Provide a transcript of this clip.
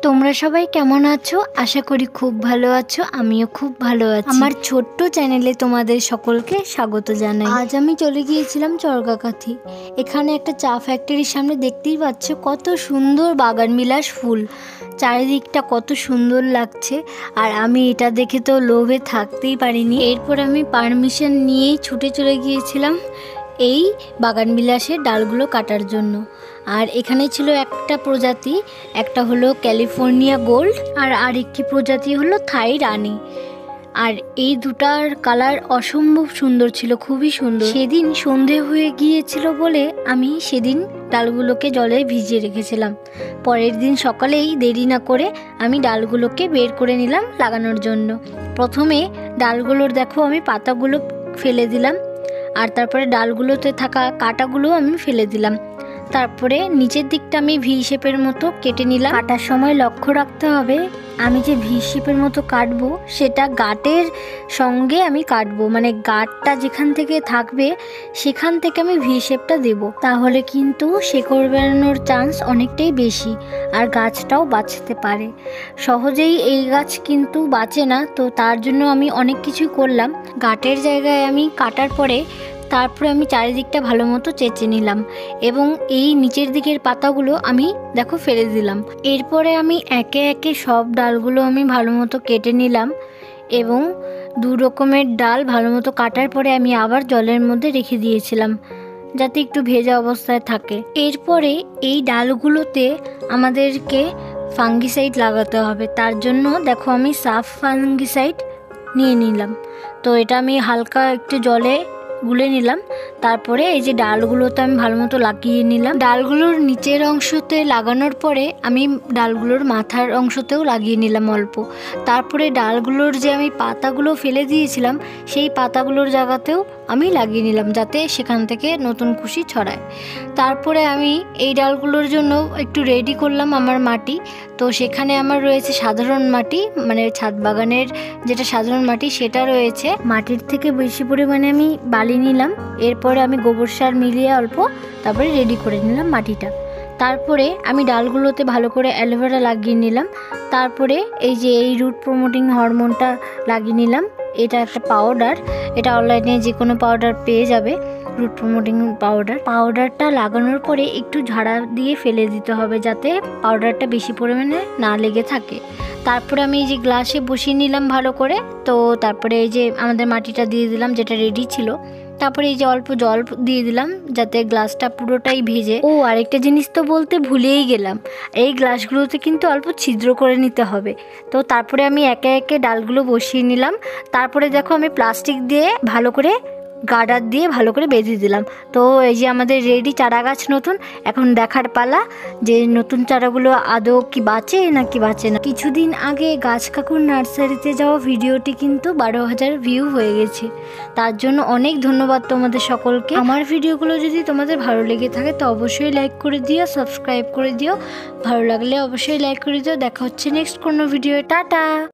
তোমরা সবাই কেমন আছো? আশা করি খুব ভালো আছো। আমিও খুব ভালো আছি। আমার ছোট্ট চ্যানেলে তোমাদের সকলকে স্বাগত জানাই। আজ আমি চলে গিয়েছিলাম চরকাকাথি। এখানে একটা চা ফ্যাক্টরির সামনে দেখতেই পাচ্ছ কত সুন্দর বাগানবিলাস ফুল, চারিদিকটা কত সুন্দর লাগছে। আর আমি এটা দেখে তো লোভে থাকতেই পারিনি। এরপর আমি পারমিশন নিয়েই ছুটে চলে গিয়েছিলাম এই বাগানবিলাসের ডালগুলো কাটার জন্য। আর এখানে ছিল একটা প্রজাতি, একটা হলো ক্যালিফোর্নিয়া গোল্ড আর আরেকটি প্রজাতি হলো থাই রানী। আর এই দুটার কালার অসম্ভব সুন্দর ছিল, খুবই সুন্দর। সেদিন সন্ধে হয়ে গিয়েছিল বলে আমি সেদিন ডালগুলোকে জলে ভিজিয়ে রেখেছিলাম। পরের দিন সকালেই দেরি না করে আমি ডালগুলোকে বের করে নিলাম লাগানোর জন্য। প্রথমে ডালগুলোর দেখো আমি পাতাগুলো ফেলে দিলাম, আর তারপরে ডালগুলোতে থাকা কাঁটাগুলো আমি ফেলে দিলাম। তারপরে নিচের দিকটা আমি ভি শেপের মতো কেটে নিলাম। কাটার সময় লক্ষ্য রাখতে হবে আমি যে ভি শেপের মতো কাটবো সেটা গাঁটের সঙ্গে আমি কাটবো, মানে গাঁটটা যেখান থেকে থাকবে সেখান থেকে আমি ভি শেপটা দেব। তাহলে কিন্তু শেকড় বেরোনোর চান্স অনেকটাই বেশি আর গাছটাও বাঁচতে পারে। সহজেই এই গাছ কিন্তু বাঁচে না, তো তার জন্য আমি অনেক কিছু করলাম। গাঁটের জায়গায় আমি কাটার পরে তারপরে আমি চারিদিকটা ভালো মতো চেঁচে নিলাম এবং এই নিচের দিকের পাতাগুলো আমি দেখো ফেলে দিলাম। এরপরে আমি একে একে সব ডালগুলো আমি ভালো মতো কেটে নিলাম এবং দু রকমের ডাল ভালো মতো কাটার পরে আমি আবার জলের মধ্যে রেখে দিয়েছিলাম যাতে একটু ভেজা অবস্থায় থাকে। এরপরে এই ডালগুলোতে আমাদেরকে ফাঙ্গিসাইড লাগাতে হবে। তার জন্য দেখো আমি সাফ ফাঙ্গিসাইড নিয়ে নিলাম। তো এটা আমি হালকা একটু জলে গুলে নিলাম। তারপরে এই যে ডালগুলোতে আমি ভালো মতো লাগিয়ে নিলাম। ডালগুলোর নিচের অংশতে লাগানোর পরে আমি ডালগুলোর মাথার অংশতেও লাগিয়ে নিলাম অল্প। তারপরে ডালগুলোর যে আমি পাতাগুলো ফেলে দিয়েছিলাম সেই পাতাগুলোর জায়গাতেও আমি লাগিয়ে নিলাম যাতে সেখান থেকে নতুন কুশি ছড়ায়। তারপরে আমি এই ডালগুলোর জন্য একটু রেডি করলাম আমার মাটি। তো সেখানে আমার রয়েছে সাধারণ মাটি, মানে ছাদ বাগানের যেটা সাধারণ মাটি সেটা রয়েছে। মাটির থেকে বেশি পরিমাণে আমি বালি নিলাম। এরপরে আমি গোবর সার মিলিয়ে অল্প তারপরে রেডি করে নিলাম মাটিটা। তারপরে আমি ডালগুলোতে ভালো করে অ্যালোভেরা লাগিয়ে নিলাম। তারপরে এই যে এই রুট প্রমোটিং হরমোনটা লাগিয়ে নিলাম। এটা একটা পাউডার, এটা অনলাইনে যে কোনো পাউডার পেয়ে যাবে, রুট প্রমোটিং পাউডারটা লাগানোর পরে একটু ঝাড়া দিয়ে ফেলে দিতে হবে যাতে পাউডারটা বেশি পরিমাণে না লেগে থাকে। তারপরে আমি এই যে গ্লাসে বসিয়ে নিলাম ভালো করে। তো তারপরে এই যে আমাদের মাটিটা দিয়ে দিলাম যেটা রেডি ছিল। তারপরে এই যে অল্প জল দিয়ে দিলাম যাতে গ্লাসটা পুরোটাই ভেজে। ও আরেকটা জিনিস তো বলতে ভুলেই গেলাম, এই গ্লাসগুলোতে কিন্তু অল্প ছিদ্র করে নিতে হবে। তো তারপরে আমি একে একে ডালগুলো বসিয়ে নিলাম। তারপরে দেখো আমি প্লাস্টিক দিয়ে ভালো করে গার্ডার দিয়ে ভালো করে বেঁধে দিলাম। তো এই যে আমাদের রেডি চারা গাছ নতুন। এখন দেখার পালা যে নতুন চারাগুলো আদৌ কি বাঁচে নাকি বাঁচে না। কিছুদিন আগে গাছ কাকুর নার্সারিতে যাওয়া ভিডিওটি কিন্তু 12,000 ভিউ হয়ে গেছে। তার জন্য অনেক ধন্যবাদ তোমাদের সকলকে। আমার ভিডিওগুলো যদি তোমাদের ভালো লেগে থাকে তো অবশ্যই লাইক করে দিও, সাবস্ক্রাইব করে দিও। ভালো লাগলে অবশ্যই লাইক করে দিও। দেখা হচ্ছে নেক্সট কোনো ভিডিও। টাটা।